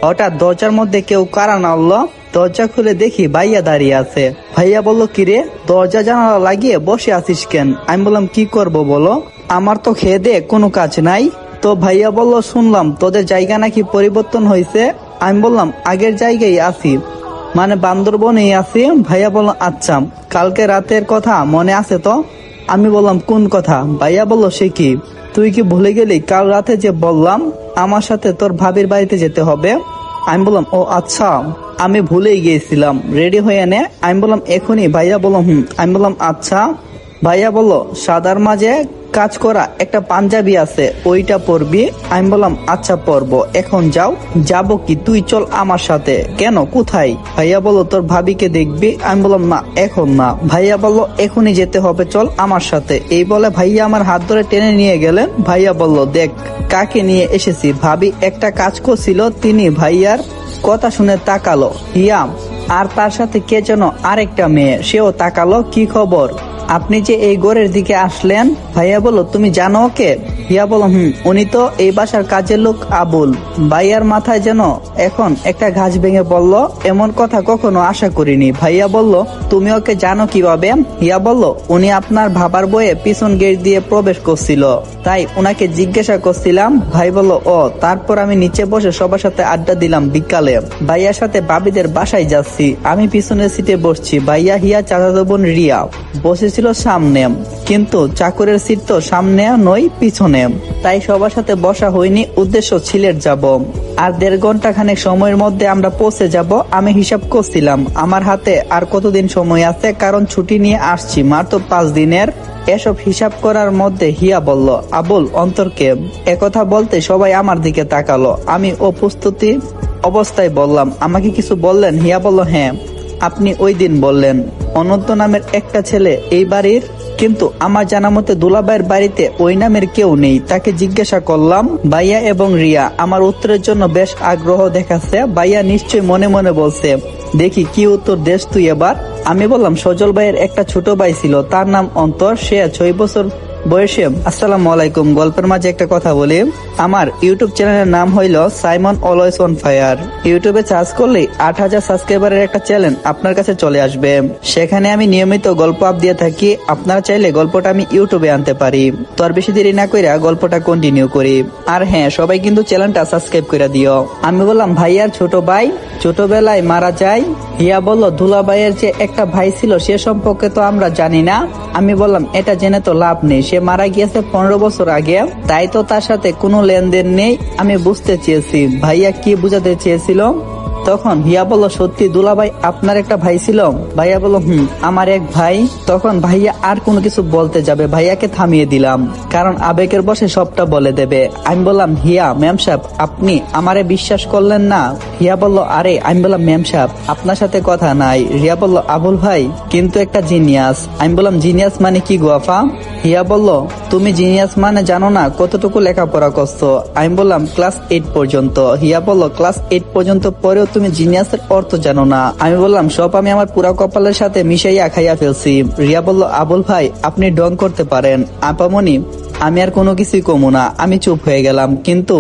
হঠাৎ দরজার মধ্যে কেউ কারা নাড়লো। দরজা খুলে দেখি ভাইয়া দাঁড়িয়ে আছে। ভাইয়া বলল, কিরে দরজা জানালা লাগিয়ে বসে আছিস কেন? আমি বললাম, কি করব বলো, আমার তো খেয়ে দে কোনো কাজ নাই। তো ভাইয়া বলল, শুনলাম তোদের জায়গা নাকি পরিবর্তন হয়েছে। আমি বললাম, আগের জায়গায় আছি, মানে বান্দরবনেই আছি। ভাইয়া বলল, আচ্ছা কালকে রাতের কথা মনে আছে তো? আমি বললাম, কোন কথা? ভাইয়া বলল, সে কি, তুই কি ভুলে গেলি কাল রাতে যে বললাম আমার সাথে তোর ভাবির বাড়িতে যেতে হবে? আমি বললাম, ও আচ্ছা, আমি ভুলেই গিয়েছিলাম, রেডি হয়ে নে। আমি বললাম, এখনই? ভাইয়া বলল, আমি বললাম, আচ্ছা। ভাইয়া বলল, সাদার মাঝে কাজ করা একটা পাঞ্জাবি আছে, ওইটা পরবি। আমি বললাম, আচ্ছা পরবো। এখন যাও। যাবো কি? তুই চল আমার সাথে। কেন, কোথায়? ভাইয়া বলল, তোর ভাবিকে দেখবি। আমি বললাম, না এখন না। ভাইয়া বলল, এখনই যেতে হবে, চল আমার সাথে। এই বলে ভাইয়া আমার হাত ধরে টেনে নিয়ে গেলেন। ভাইয়া বলল, দেখ কাকে নিয়ে এসেছি। ভাবি একটা কাজ করছিল, তিনি ভাইয়ার কথা শুনে তাকালো। হিয়া আর তার সাথে কে যেন আরেকটা মেয়ে, সেও তাকালো। কি খবর, আপনি যে এই ঘরের দিকে আসলেন? ভাইয়া বলল, তুমি জানো ওকে? হিয়া বলল, উনি তো এই বাসার কাজের লোক আবুল। ভাইয়ার মাথায় যেন এখন একটা ঘাস ভেঙে পড়ল, এমন কথা কখনো আশা করিনি। ভাইয়া বলল, তুমি ওকে জানো কিভাবে? হিয়া বলল, উনি আপনার ভাবার বয়ে পিছন গেট দিয়ে প্রবেশ করছিল, তাই উনাকে জিজ্ঞাসা করছিলাম। ভাই বলল, ও, তারপর আমি নিচে বসে সবার সাথে আড্ডা দিলাম। বিকালে ভাইয়ার সাথে বাবিদের বাসায় যাচ্ছি, আমি পিছনের সিটে বসছি। ভাইয়া, হিয়া, চাচাতো বোন রিয়া বসেছিল সামনে, কিন্তু চাকরের সিট তো সামনে নয় পিছনে, তাই সবার সাথে বসা হয়নি। উদ্দেশ্য সিলেট যাব, আর 1.5 ঘন্টা খানেক সময়ের মধ্যে আমরা পৌঁছে যাব। আমি হিসাব করছিলাম আমার হাতে আর কতদিন সময় আছে, কারণ ছুটি নিয়ে আসছি মাত্র 5 দিনের। এসব হিসাব করার মধ্যে হিয়া বলল, আবুল অন্তরকে। একথা বলতে সবাই আমার দিকে তাকালো। আমি অপ্রস্তুতি অবস্থায় বললাম, আমাকে কিছু বললেন? হিয়া বলল, হ্যাঁ, আপনি ওই দিন বললেন অনন্ত নামের একটা ছেলে এই বাড়ির, কিন্তু আমার জানা মতে দুলাভাইয়ের বাড়িতে ওই নামের কেউ নেই। তাকে জিজ্ঞাসা করলাম। ভাইয়া এবং রিয়া আমার উত্তরের জন্য বেশ আগ্রহ দেখাচ্ছে। ভাইয়া নিশ্চয় মনে মনে বলছে, দেখি কি উত্তর দেশ তুই এবার। আমি বললাম, সজল ভাইয়ের একটা ছোট ভাই ছিল, তার নাম অন্তর, সে 6 বছর বয়সে। আসসালামু আলাইকুম, গল্পের মাঝে একটা কথা বলি। আমার ইউটিউব চ্যানেলের নাম হইল সাইমন অলওয়েজ অন ফায়ার। ইউটিউবে সার্চ করলে 8000 সাবস্ক্রাইবারের একটা চ্যানেল আপনার কাছে চলে আসবে। সেখানে আমি নিয়মিত গল্প আপ দিয়ে থাকি। আপনারা চাইলে গল্পটা আমি ইউটিউবে আনতে পারি। তো আর বেশি দেরি না কইরা গল্পটা কন্টিনিউ করি। আর হ্যাঁ, সবাই কিন্তু চ্যানেলটা সাবস্ক্রাইব করে দিও। আমি বললাম, ভাইয়ার ছোট ভাই ছোটবেলায় মারা যায়। হিয়া বলল, দুলাভাইয়ের যে একটা ভাই ছিল সে সম্পর্কে তো আমরা জানি না। আমি বললাম, এটা জেনে তো লাভ নেই, সে মারা গিয়েছে 15 বছর আগে, তাই তো তার সাথে কোনো লেনদেন নেই। আমি বুঝতে চেয়েছি ভাইয়া কি বুঝাতে চেয়েছিল। তখন হিয়া বলল, সত্যি দুলাভাই আপনার একটা ভাই ছিল? ভাইয়া বলল, আমার এক ভাই। তখন ভাইয়া আর কোনো কিছু বলতে যাবে, ভাইয়াকে থামিয়ে দিলাম, কারণ আবেগের বসে সবটা বলে দেবে। আমি বললাম, হিয়া ম্যাম সাহেব, আপনি আমারে বিশ্বাস করলেন না? হিয়া বলল, আরে। আমি বললাম, ম্যাম সাহেব আপনার সাথে কথা নাই। রিয়া বলল, আবুল ভাই কিন্তু একটা জিনিয়াস। আমি বললাম, জিনিয়াস মানে কি গো আফা? হিয়া বলল, তুমি জিনিয়াস মানে জানো না? কতটুকু লেখাপড়া করছো? আমি বললাম, ক্লাস 8 পর্যন্ত। হিয়া বলল, ক্লাস 8 পর্যন্ত পরেও তুমি জিনিয়াসের অর্থ জানো না? আমি বললাম, সব আমি আমার পুরা কপালের সাথে মিশাইয়া খাইয়া ফেলছি। রিয়া বলল, আবুল ভাই আপনি ডং করতে পারেন। আপামনি আমি আর কোনো কিছুই কমু না। আমি চুপ হয়ে গেলাম, কিন্তু